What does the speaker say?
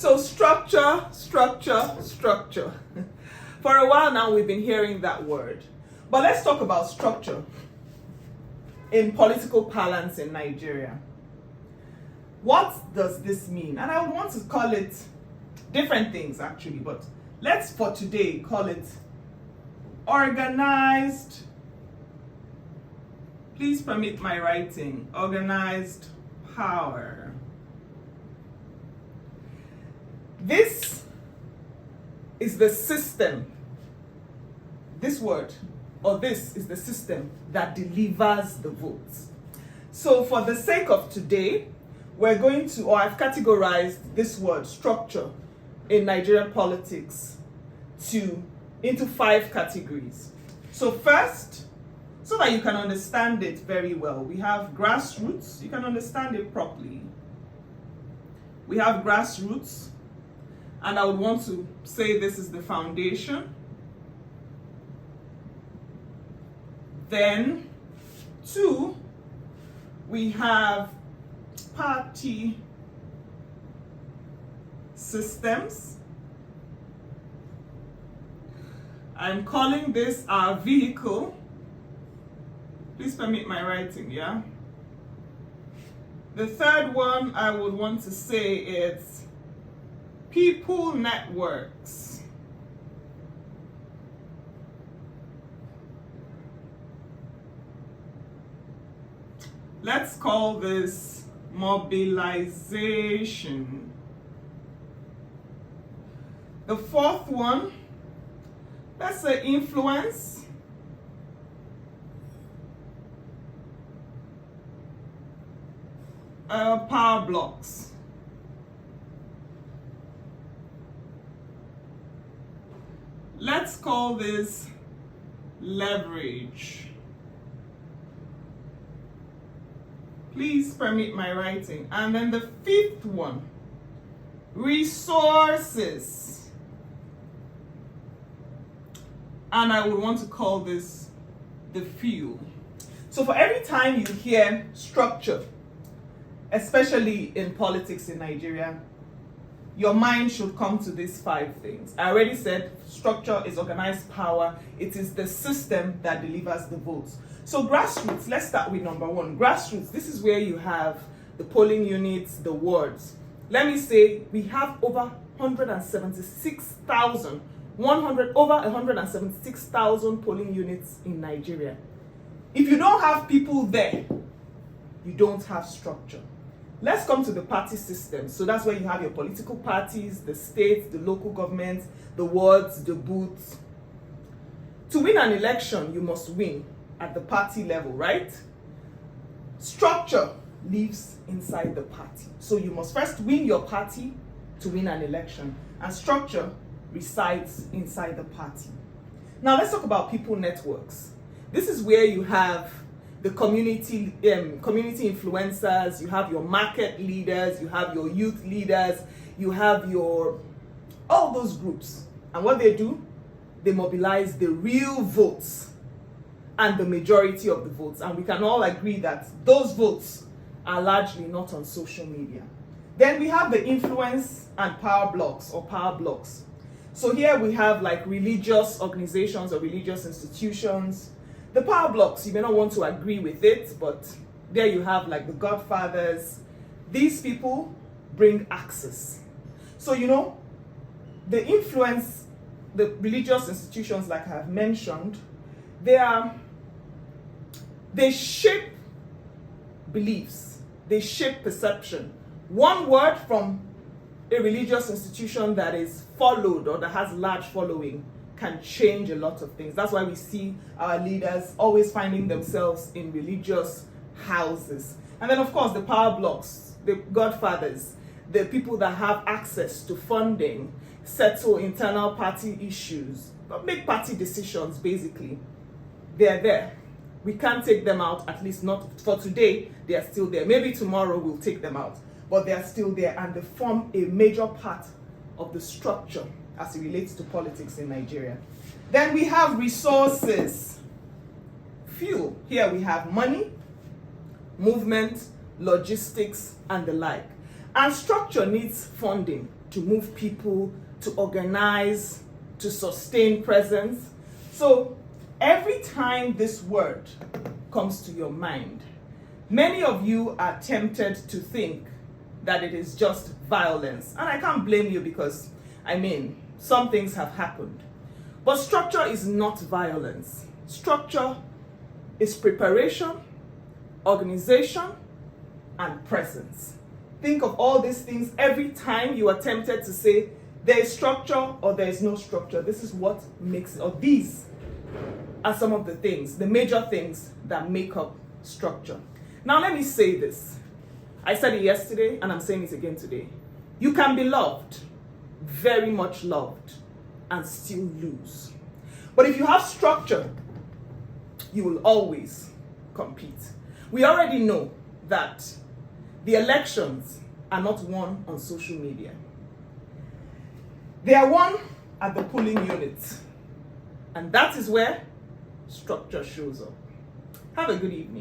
So structure, structure, structure. For a while now, we've been hearing that word. But let's talk about structure in political parlance in Nigeria. What does this mean? And I would want to call it different things actually, but let's for today call it organized, please permit my writing, organized power. This is the system, this word, or this is the system that delivers the votes. So for the sake of today, we're going to, or I've categorized this word, structure, in Nigerian politics into 5 categories. So first, so that you can understand it very well, we have grassroots. You can understand it properly. We have grassroots, and I would want to say this is the foundation. Then 2, we have party systems. I'm calling this our vehicle. Please permit my writing, yeah? The third one I would want to say is people networks. Let's call this mobilization. The fourth one, let's say influence. Power blocks. Let's call this leverage. Please permit my writing. And then the 5th one, resources. And I would want to call this the fuel. So for every time you hear structure, especially in politics in Nigeria, your mind should come to these 5 things. I already said structure is organized power. It is the system that delivers the votes. So grassroots, let's start with number 1. Grassroots, this is where you have the polling units, the wards. Let me say we have over 176,000 polling units in Nigeria. If you don't have people there, you don't have structure. Let's come to the party system. So that's where you have your political parties, the states, the local governments, the wards, the booths. To win an election, you must win at the party level, right? Structure lives inside the party. So you must first win your party to win an election, and structure resides inside the party. Now let's talk about people networks. This is where you have the community influencers, you have your market leaders, you have your youth leaders, you have all those groups. And what they do, they mobilize the real votes and the majority of the votes. And we can all agree that those votes are largely not on social media. Then we have the influence and power blocks or power blocks. So here we have like religious organizations or religious institutions. The power blocks, you may not want to agree with it, but there you have like the godfathers. These people bring access. So, the influence, the religious institutions like I have mentioned, they shape beliefs, they shape perception. One word from a religious institution that is followed or that has large following can change a lot of things. That's why we see our leaders always finding themselves in religious houses. And then of course the power blocks, the godfathers, the people that have access to funding, settle internal party issues, make party decisions basically. They're there. We can't take them out, at least not for today. They are still there. Maybe tomorrow we'll take them out, but they are still there, and they form a major part of the structure as it relates to politics in Nigeria. Then we have resources. Fuel. Here we have money, movement, logistics, and the like. And structure needs funding to move people, to organize, to sustain presence. So every time this word comes to your mind, many of you are tempted to think that it is just violence. And I can't blame you because, some things have happened. But structure is not violence. Structure is preparation, organization, and presence. Think of all these things every time you are tempted to say there is structure or there is no structure. This is what makes it, or these are some of the things, the major things that make up structure. Now let me say this. I said it yesterday and I'm saying it again today. You can be loved, very much loved, and still lose. But if you have structure, you will always compete. We already know that the elections are not won on social media. They are won at the polling unit. And that is where structure shows up. Have a good evening.